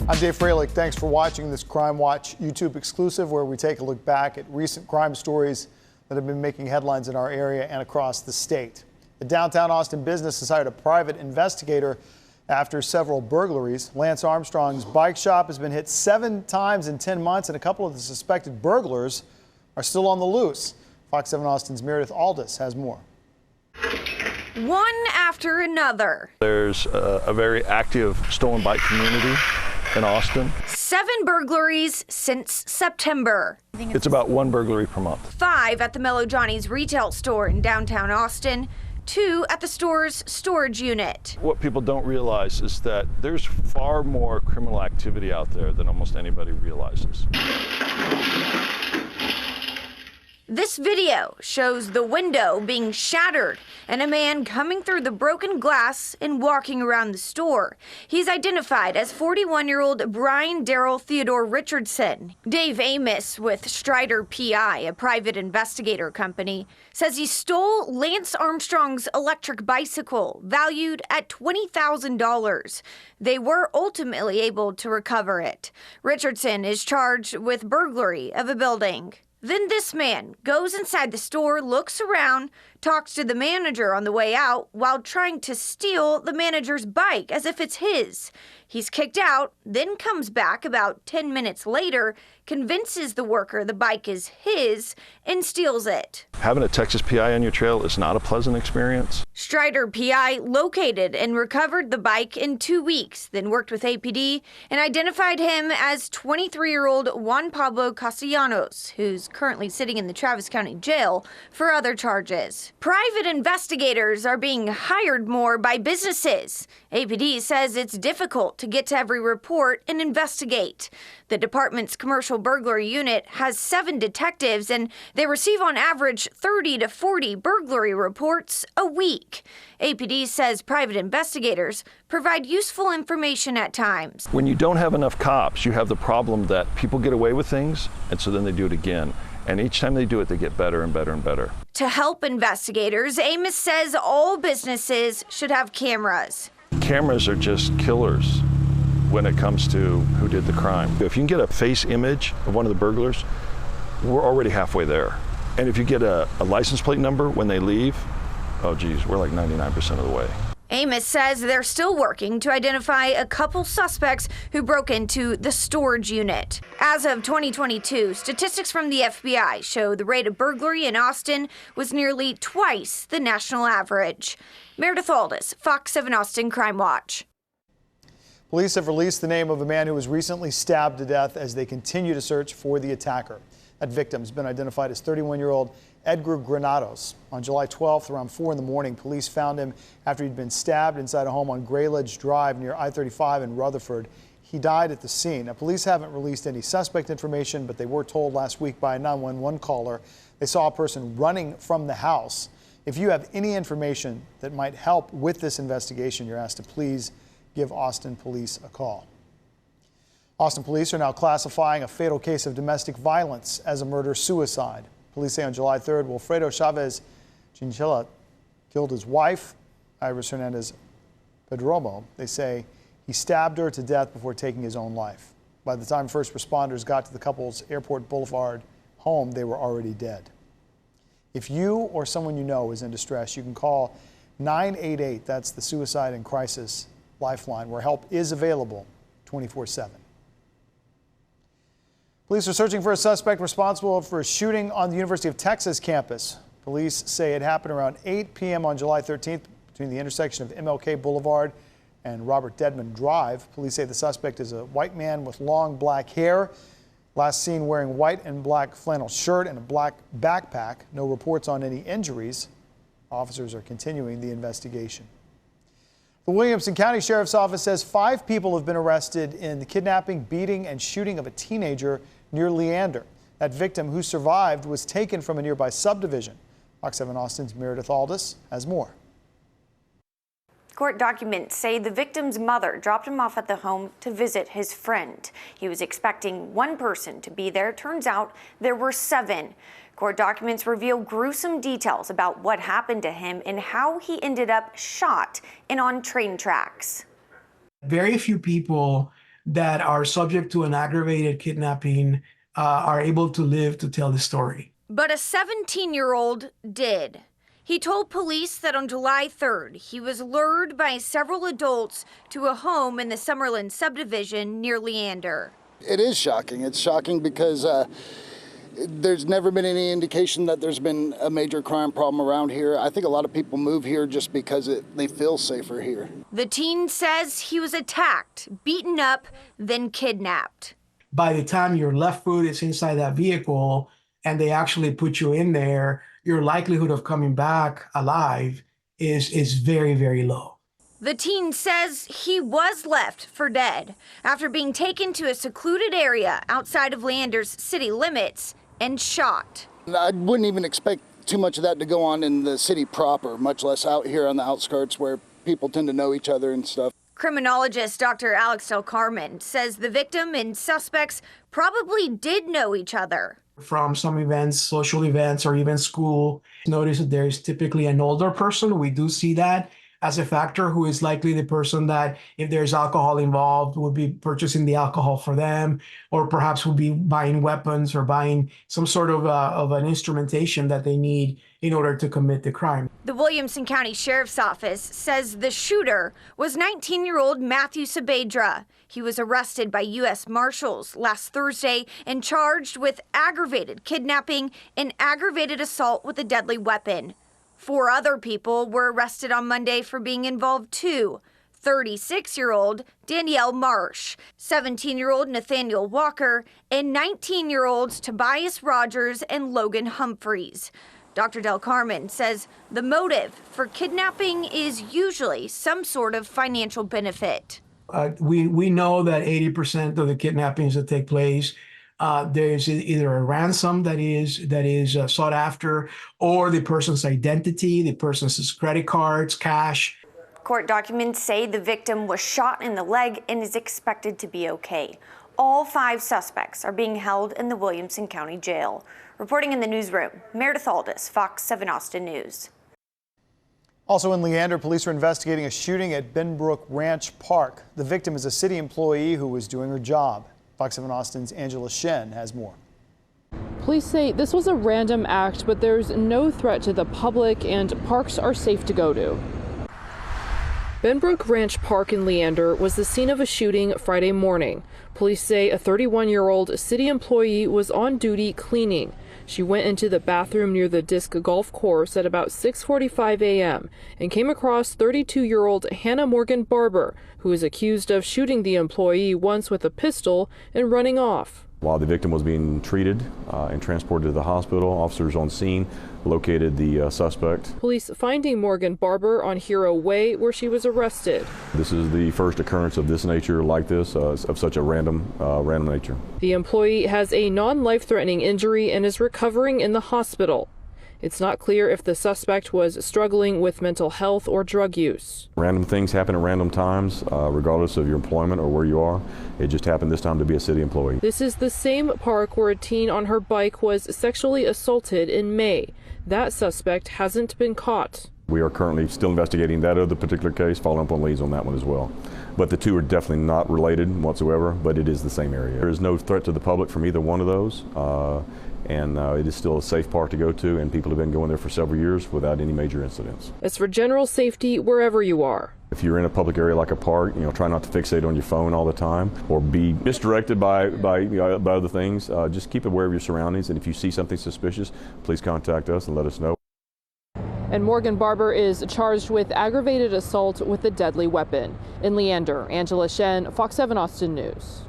I'm Dave Froehlich. Thanks for watching this CrimeWatch YouTube exclusive, where we take a look back at recent crime stories that have been making headlines in our area and across the state. The downtown Austin business has hired a private investigator after several burglaries. Lance Armstrong's bike shop has been hit 7 times in 10 months, and a couple of the suspected burglars are still on the loose. Fox 7 Austin's Meredith Aldis has more. One after another. There's a very active stolen bike community in Austin. 7 burglaries since September. It's about 1 burglary per month. 5 at the Mellow Johnny's retail store in downtown Austin. 2 at the store's storage unit. What people don't realize is that there's far more criminal activity out there than almost anybody realizes. This video shows the window being shattered and a man coming through the broken glass and walking around the store. He's identified as 41-year-old Brian Darrell Theodore Richardson. Dave Amos with Strider PI, a private investigator company, says he stole Lance Armstrong's electric bicycle, valued at $20,000. They were ultimately able to recover it. Richardson is charged with burglary of a building. Then this man goes inside the store, looks around, talks to the manager on the way out while trying to steal the manager's bike as if it's his. He's kicked out, then comes back about 10 minutes later, convinces the worker the bike is his, and steals it. Having a Texas PI on your trail is not a pleasant experience. Strider PI located and recovered the bike in 2 weeks, then worked with APD and identified him as 23-year-old Juan Pablo Castellanos, who's currently sitting in the Travis County Jail for other charges. Private investigators are being hired more by businesses. APD says it's difficult to get to every report and investigate. The department's commercial burglary unit has 7 detectives, and they receive on average 30 to 40 burglary reports a week. APD says private investigators provide useful information at times. When you don't have enough cops, you have the problem that people get away with things, and so then they do it again. And each time they do it, they get better and better and better. To help investigators, Amos says all businesses should have cameras. Cameras are just killers when it comes to who did the crime. If you can get a face image of one of the burglars, we're already halfway there. And if you get a license plate number when they leave, oh geez, we're like 99% of the way. Amos says they're still working to identify a couple suspects who broke into the storage unit. As of 2022, statistics from the FBI show the rate of burglary in Austin was nearly twice the national average. Meredith Aldis, Fox 7 Austin Crime Watch. Police have released the name of a man who was recently stabbed to death as they continue to search for the attacker. That victim has been identified as 31-year-old Edgar Granados. On July 12th, around 4 in the morning, police found him after he'd been stabbed inside a home on Gray Ledge Drive near I-35 in Rutherford. He died at the scene. Now, police haven't released any suspect information, but they were told last week by a 911 caller they saw a person running from the house. If you have any information that might help with this investigation, you're asked to please give Austin Police a call. Austin Police are now classifying a fatal case of domestic violence as a murder-suicide. Police say on July 3rd, Wilfredo Chavez Chinchilla killed his wife, Iris Hernandez Pedromo. They say he stabbed her to death before taking his own life. By the time first responders got to the couple's Airport Boulevard home, they were already dead. If you or someone you know is in distress, you can call 988. That's the Suicide and Crisis Lifeline, where help is available 24/7. Police are searching for a suspect responsible for a shooting on the University of Texas campus. Police say it happened around 8 p.m. on July 13th between the intersection of MLK Boulevard and Robert Dedman Drive. Police say the suspect is a white man with long black hair, last seen wearing white and black flannel shirt and a black backpack. No reports on any injuries. Officers are continuing the investigation. The Williamson County Sheriff's Office says 5 people have been arrested in the kidnapping, beating, and shooting of a teenager near Leander. That victim, who survived, was taken from a nearby subdivision. Fox 7 Austin's Meredith Aldis has more. Court documents say the victim's mother dropped him off at the home to visit his friend. He was expecting one person to be there. Turns out there were 7. Court documents reveal gruesome details about what happened to him and how he ended up shot and on train tracks. Very few people that are subject to an aggravated kidnapping are able to live to tell the story. But a 17-year-old did. He told police that on July 3rd, he was lured by several adults to a home in the Summerlin subdivision near Leander. It is shocking. It's shocking because there's never been any indication that there's been a major crime problem around here. I think a lot of people move here just because they feel safer here. The teen says he was attacked, beaten up, then kidnapped. By the time your left foot is inside that vehicle and they actually put you in there, your likelihood of coming back alive is very, very low. The teen says he was left for dead after being taken to a secluded area outside of Leander's city limits and shot. I wouldn't even expect too much of that to go on in the city proper, much less out here on the outskirts where people tend to know each other and stuff. Criminologist Dr. Alex Del Carmen says the victim and suspects probably did know each other. From some events, social events, or even school, notice that there is typically an older person. We do see that as a factor, who is likely the person that, if there's alcohol involved, would be purchasing the alcohol for them, or perhaps would be buying weapons or buying some sort of an instrumentation that they need in order to commit the crime. The Williamson County Sheriff's Office says the shooter was 19-year-old Matthew Saavedra. He was arrested by U.S. Marshals last Thursday and charged with aggravated kidnapping and aggravated assault with a deadly weapon. 4 other people were arrested on Monday for being involved too. 36-year-old Danielle Marsh, 17-year-old Nathaniel Walker, and 19-year-olds Tobias Rogers and Logan Humphreys. Dr. Del Carmen says the motive for kidnapping is usually some sort of financial benefit. We know that 80% of the kidnappings that take place, there's either a ransom that is sought after, or the person's identity, the person's credit cards, cash. Court documents say the victim was shot in the leg and is expected to be okay. All 5 suspects are being held in the Williamson County Jail. Reporting in the newsroom, Meredith Aldis, Fox 7 Austin News. Also in Leander, police are investigating a shooting at Benbrook Ranch Park. The victim is a city employee who was doing her job. Fox 7 Austin's Angela Shen has more. Police say this was a random act, but there's no threat to the public and parks are safe to go to. Benbrook Ranch Park in Leander was the scene of a shooting Friday morning. Police say a 31-year-old city employee was on duty cleaning. She went into the bathroom near the disc golf course at about 6:45 a.m. and came across 32-year-old Hannah Morgan Barber, who is accused of shooting the employee once with a pistol and running off. While the victim was being treated and transported to the hospital, officers on scene located the suspect. Police finding Morgan Barber on Hero Way, where she was arrested. This is the first occurrence of this nature, like this, of such a random nature. The employee has a non-life-threatening injury and is recovering in the hospital. It's not clear if the suspect was struggling with mental health or drug use. Random things happen at random times, regardless of your employment or where you are. It just happened this time to be a city employee. This is the same park where a teen on her bike was sexually assaulted in May. That suspect hasn't been caught. We are currently still investigating that other particular case, following up on leads on that one as well. But the two are definitely not related whatsoever, but it is the same area. There is no threat to the public from either one of those. And it is still a safe park to go to, and people have been going there for several years without any major incidents. As for general safety, wherever you are. If you're in a public area like a park, try not to fixate on your phone all the time or be misdirected by other things. Just keep aware of your surroundings, and if you see something suspicious, please contact us and let us know. And Morgan Barber is charged with aggravated assault with a deadly weapon. In Leander, Angela Shen, Fox 7 Austin News.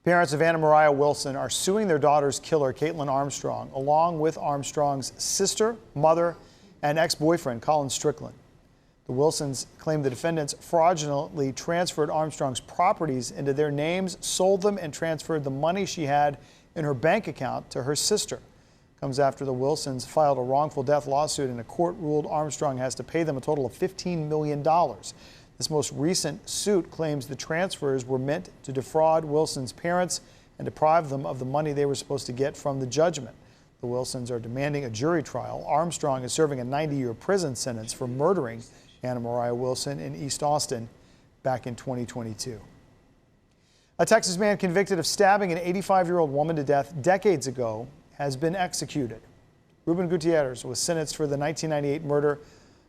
Parents of Anna Mariah Wilson are suing their daughter's killer, Caitlin Armstrong, along with Armstrong's sister, mother, and ex-boyfriend, Colin Strickland. The Wilsons claim the defendants fraudulently transferred Armstrong's properties into their names, sold them, and transferred the money she had in her bank account to her sister. Comes after the Wilsons filed a wrongful death lawsuit, and a court ruled Armstrong has to pay them a total of $15 million. This most recent suit claims the transfers were meant to defraud Wilson's parents and deprive them of the money they were supposed to get from the judgment. The Wilsons are demanding a jury trial. Armstrong is serving a 90-year prison sentence for murdering Anna Mariah Wilson in East Austin back in 2022. A Texas man convicted of stabbing an 85-year-old woman to death decades ago has been executed. Ruben Gutierrez was sentenced for the 1998 murder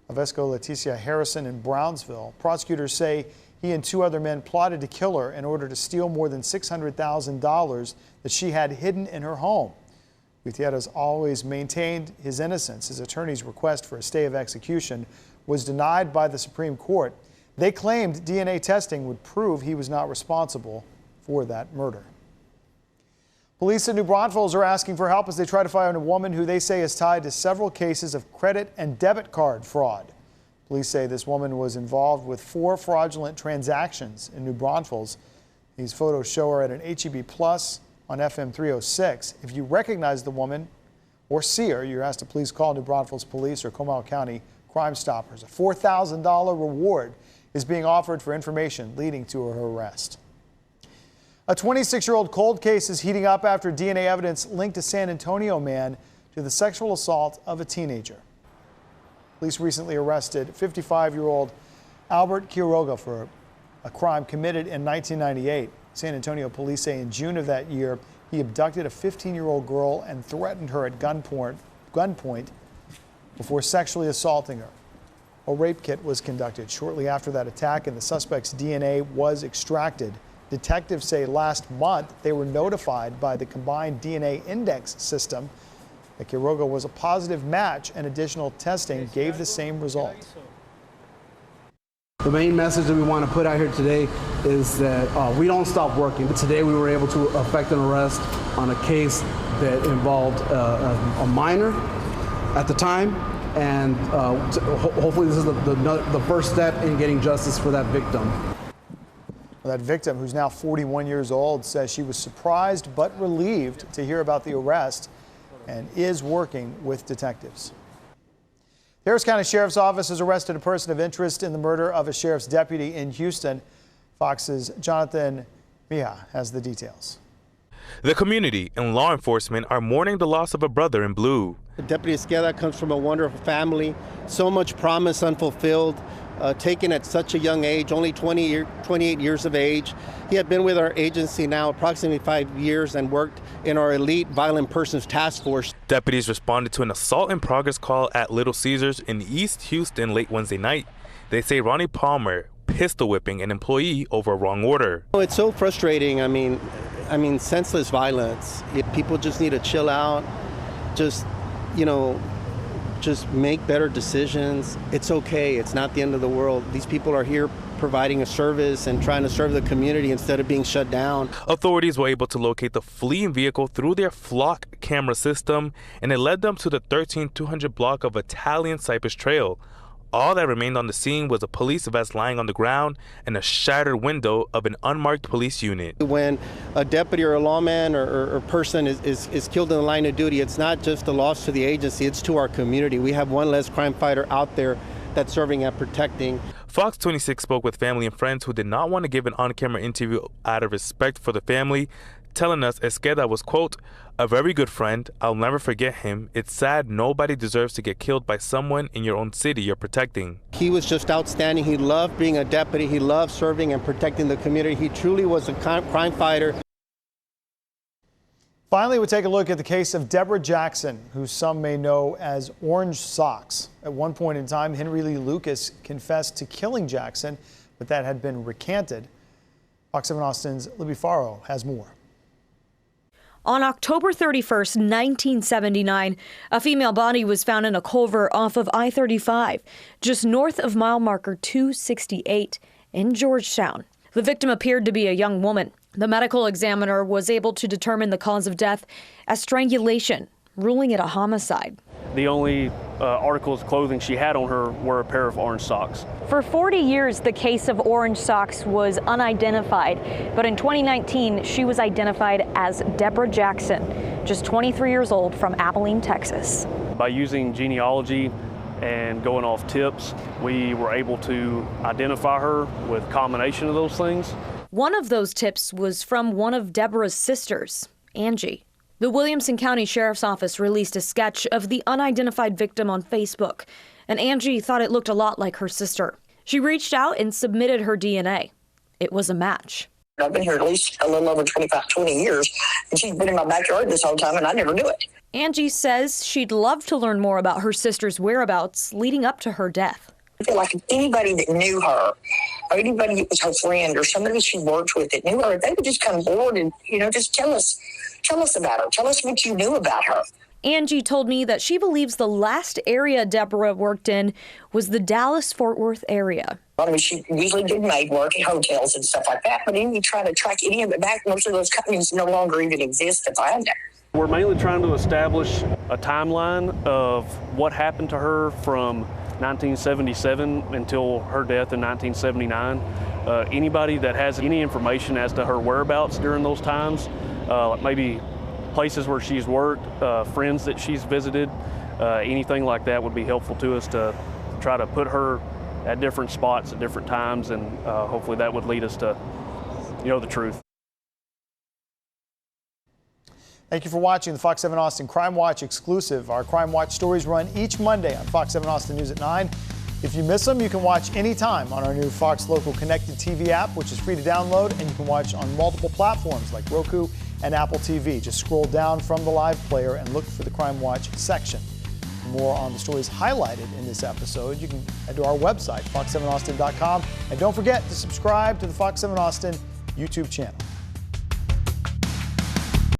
of Esco Leticia Harrison in Brownsville. Prosecutors say he and two other men plotted to kill her in order to steal more than $600,000 that she had hidden in her home. Gutierrez always maintained his innocence. His attorney's request for a stay of execution was denied by the Supreme Court. They claimed DNA testing would prove he was not responsible for that murder. Police in New Braunfels are asking for help as they try to find a woman who they say is tied to several cases of credit and debit card fraud. Police say this woman was involved with 4 fraudulent transactions in New Braunfels. These photos show her at an HEB Plus on FM 306. If you recognize the woman or see her, you're asked to please call New Braunfels Police or Comal County Crime Stoppers. A $4,000 reward is being offered for information leading to her arrest. A 26-year-old cold case is heating up after DNA evidence linked a San Antonio man to the sexual assault of a teenager. Police recently arrested 55-year-old Albert Quiroga for a crime committed in 1998. San Antonio police say in June of that year, he abducted a 15-year-old girl and threatened her at gunpoint before sexually assaulting her. A rape kit was conducted shortly after that attack, and the suspect's DNA was extracted. Detectives say last month they were notified by the combined DNA index system that Quiroga was a positive match, and additional testing gave the same result. The main message that we want to put out here today is that we don't stop working. Today we were able to effect an arrest on a case that involved a minor at the time, and hopefully this is the first step in getting justice for that victim. That victim, who's now 41 years old, says she was surprised but relieved to hear about the arrest and is working with detectives. The Harris County Sheriff's Office has arrested a person of interest in the murder of a sheriff's deputy in Houston. Fox's Jonathan Mija has the details. The community and law enforcement are mourning the loss of a brother in blue. Deputy Esqueda comes from a wonderful family, so much promise unfulfilled, taken at such a young age, only 28 years of age. He had been with our agency now approximately 5 years and worked in our elite violent persons task force. Deputies responded to an assault in progress call at Little Caesars in East Houston late Wednesday night. They say Ronnie Palmer pistol whipping an employee over a wrong order. It's so frustrating. I mean, senseless violence. People just need to chill out, just make better decisions. It's okay. It's not the end of the world. These people are here providing a service and trying to serve the community instead of being shut down. Authorities were able to locate the fleeing vehicle through their flock camera system, and it led them to the 13200 block of Italian Cypress Trail. All that remained on the scene was a police vest lying on the ground and a shattered window of an unmarked police unit. When a deputy or a lawman or person is killed in the line of duty, it's not just a loss to the agency, it's to our community. We have one less crime fighter out there that's serving and protecting. Fox 26 spoke with family and friends who did not want to give an on-camera interview out of respect for the family, telling us Esqueda was, quote, a very good friend. I'll never forget him. It's sad nobody deserves to get killed by someone in your own city you're protecting. He was just outstanding. He loved being a deputy. He loved serving and protecting the community. He truly was a crime fighter. Finally, we'll take a look at the case of Deborah Jackson, who some may know as Orange Socks. At one point in time, Henry Lee Lucas confessed to killing Jackson, but that had been recanted. Fox 7 Austin's Libby Farrow has more. On October 31st, 1979, a female body was found in a culvert off of I-35, just north of mile marker 268 in Georgetown. The victim appeared to be a young woman. The medical examiner was able to determine the cause of death as strangulation, ruling it a homicide. The only articles of clothing she had on her were a pair of orange socks. For 40 years, the case of Orange Socks was unidentified, but in 2019, she was identified as Deborah Jackson, just 23 years old from Abilene, Texas. By using genealogy and going off tips, we were able to identify her with a combination of those things. One of those tips was from one of Deborah's sisters, Angie. The Williamson County Sheriff's Office released a sketch of the unidentified victim on Facebook, and Angie thought it looked a lot like her sister. She reached out and submitted her DNA. It was a match. I've been here at least a little over 20 years, and she's been in my backyard this whole time, and I never knew it. Angie says she'd love to learn more about her sister's whereabouts leading up to her death. I feel like if anybody that knew her, or anybody that was her friend, or somebody she worked with that knew her, they would just come forward and, just tell us about her. Tell us what you knew about her. Angie told me that she believes the last area Deborah worked in was the Dallas-Fort Worth area. I mean, she usually did maid work at hotels and stuff like that, but then you try to track any of it back, most of those companies no longer even exist to find her. We're mainly trying to establish a timeline of what happened to her from 1977 until her death in 1979. Anybody that has any information as to her whereabouts during those times, like maybe places where she's worked, friends that she's visited, anything like that would be helpful to us to try to put her at different spots at different times, and hopefully that would lead us to, the truth. Thank you for watching the Fox 7 Austin Crime Watch exclusive. Our Crime Watch stories run each Monday on Fox 7 Austin News at 9. If you miss them, you can watch anytime on our new Fox Local Connected TV app, which is free to download, and you can watch on multiple platforms like Roku and Apple TV. Just scroll down from the live player and look for the Crime Watch section. For more on the stories highlighted in this episode, you can head to our website, fox7austin.com. And don't forget to subscribe to the Fox 7 Austin YouTube channel.